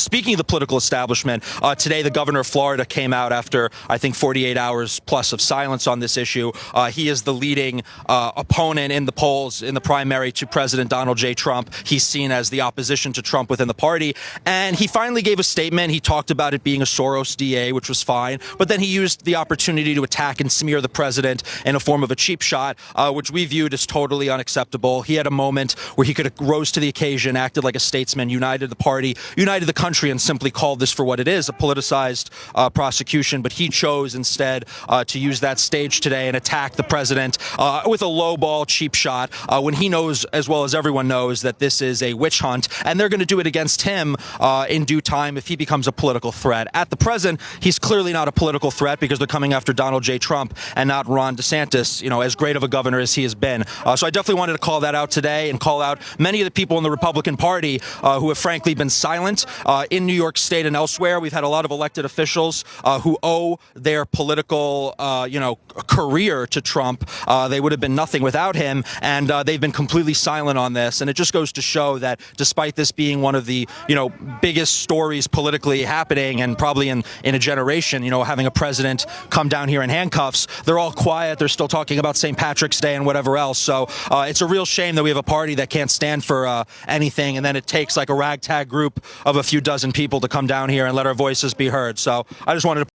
Speaking of the political establishment, today the governor of Florida came out after, I think, 48 hours plus of silence on this issue. He is the leading opponent in the polls in the primary to President Donald J. Trump. He's seen as the opposition to Trump within the party. And he finally gave a statement. He talked about it being a Soros DA, which was fine. But then he used the opportunity to attack and smear the president in a form of a cheap shot, which we viewed as totally unacceptable. He had a moment where he could have rose to the occasion, acted like a statesman, united the party, united the country, and simply called this for what it is, a politicized prosecution. But he chose instead to use that stage today and attack the president with a lowball, cheap shot, when he knows, as well as everyone knows, that this is a witch hunt, and they're going to do it against him in due time if he becomes a political threat. At the present, he's clearly not a political threat because they're coming after Donald J. Trump and not Ron DeSantis, as great of a governor as he has been. So I definitely wanted to call that out today and call out many of the people in the Republican Party who have frankly been silent. In New York State and elsewhere, we've had a lot of elected officials who owe their political, career to Trump. They would have been nothing without him, and they've been completely silent on this. And it just goes to show that despite this being one of the, biggest stories politically happening, and probably in a generation, having a president come down here in handcuffs, they're all quiet. They're still talking about St. Patrick's Day and whatever else. So it's a real shame that we have a party that can't stand for anything, and then it takes like a ragtag group of a few dozen people to come down here and let our voices be heard. So I just wanted to